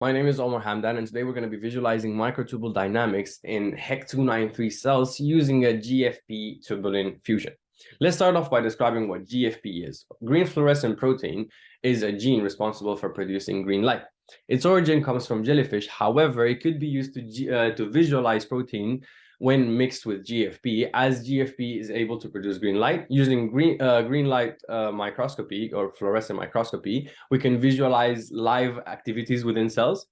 My name is Omar Hamdan, and today we're going to be visualizing microtubule dynamics in HEK293 cells using a GFP-Tubulin fusion. Let's start off by describing what GFP is. Green fluorescent protein is a gene responsible for producing green light. Its origin comes from jellyfish. However, it could be used to visualize protein when mixed with GFP, as GFP is able to produce green light. Using green light microscopy or fluorescent microscopy, we can visualize live activities within cells.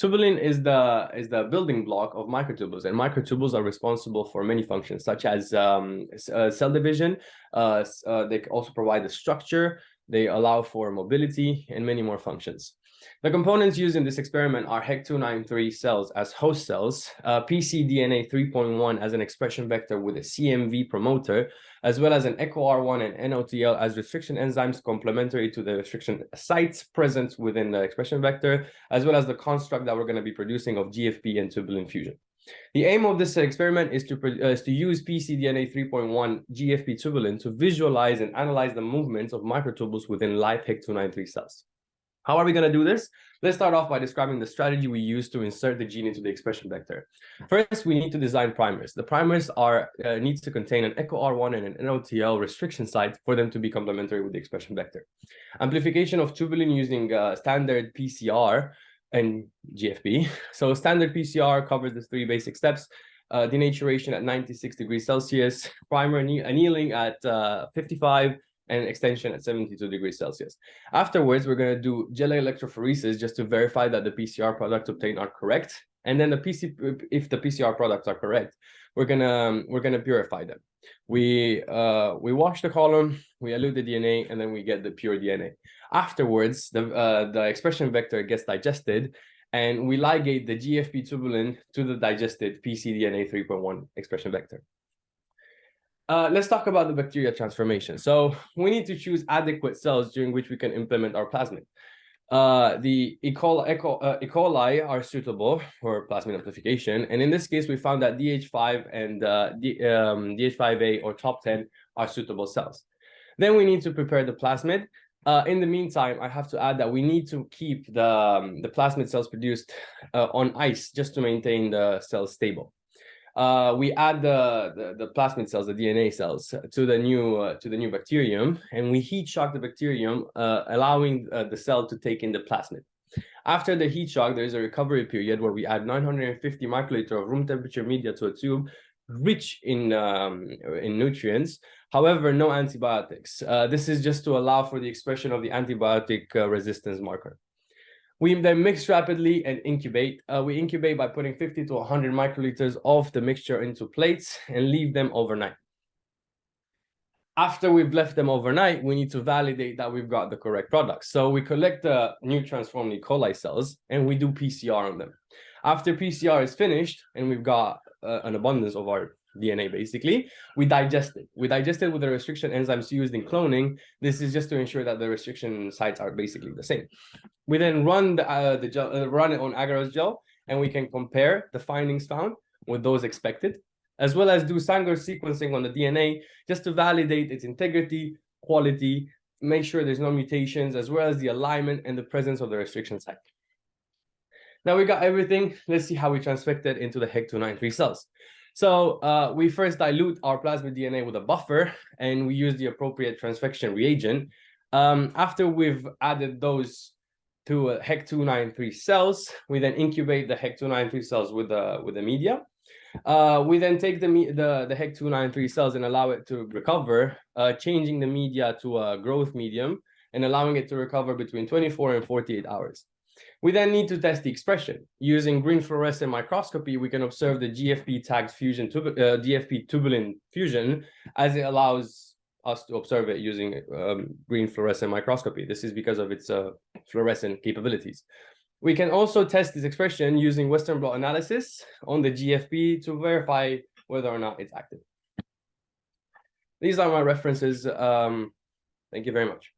Tubulin is the building block of microtubules, and microtubules are responsible for many functions, such as cell division. They also provide the structure. They allow for mobility and many more functions. The components used in this experiment are HEK293 cells as host cells, pcDNA 3.1 as an expression vector with a CMV promoter, as well as an EcoR1 and NOTL as restriction enzymes complementary to the restriction sites present within the expression vector, as well as the construct that we're going to be producing of GFP and tubulin fusion. The aim of this experiment is to use pcDNA 3.1 GFP-Tubulin to visualize and analyze the movements of microtubules within live HEK293 cells. How are we going to do this? Let's start off by describing the strategy we use to insert the gene into the expression vector. First, we need to design primers. The primers need to contain an EcoR1 and an NOTL restriction site for them to be complementary with the expression vector. Amplification of tubulin using standard PCR and GFP. So standard PCR covers the three basic steps: denaturation at 96 degrees Celsius, primer annealing at 55, and extension at 72 degrees Celsius. Afterwards, we're going to do gel electrophoresis just to verify that the PCR products obtained are correct. And then if the PCR products are correct, we're gonna purify them. We wash the column, we elute the DNA, and then we get the pure DNA. Afterwards, the expression vector gets digested, and we ligate the GFP-Tubulin to the digested pcDNA 3.1 expression vector. Let's talk about the bacteria transformation. So we need to choose adequate cells during which we can implement our plasmid. The E. coli are suitable for plasmid amplification, and in this case, we found that DH5 and DH5A or top 10 are suitable cells. Then we need to prepare the plasmid. In the meantime, I have to add that we need to keep the plasmid cells produced on ice just to maintain the cells stable. We add the plasmid cells, the DNA cells, to the new bacterium, and we heat shock the bacterium, allowing the cell to take in the plasmid. After the heat shock, there is a recovery period where we add 950 microliter of room temperature media to a tube rich in nutrients. However, no antibiotics. This is just to allow for the expression of the antibiotic resistance marker. We then mix rapidly and incubate. We incubate by putting 50 to 100 microliters of the mixture into plates and leave them overnight. After we've left them overnight, we need to validate that we've got the correct products. So we collect the new transformed E. coli cells and we do PCR on them. After PCR is finished and we've got an abundance of our DNA, basically, we digest it. We digest it with the restriction enzymes used in cloning. This is just to ensure that the restriction sites are basically the same. We then run run it on agarose gel, and we can compare the findings found with those expected, as well as do Sanger sequencing on the DNA just to validate its integrity, quality, make sure there's no mutations, as well as the alignment and the presence of the restriction site. Now we got everything. Let's see how we transfect it into the HEK293 cells. So we first dilute our plasmid DNA with a buffer, and we use the appropriate transfection reagent. After we've added those to HEK293 cells, we then incubate the HEK293 cells with the media. We then take the HEK293 cells and allow it to recover, changing the media to a growth medium and allowing it to recover between 24 and 48 hours. We then need to test the expression. Using green fluorescent microscopy, we can observe the GFP-tagged fusion, GFP-Tubulin fusion, as it allows us to observe it using green fluorescent microscopy. This is because of its fluorescent capabilities. We can also test this expression using Western blot analysis on the GFP to verify whether or not it's active. These are my references. Thank you very much.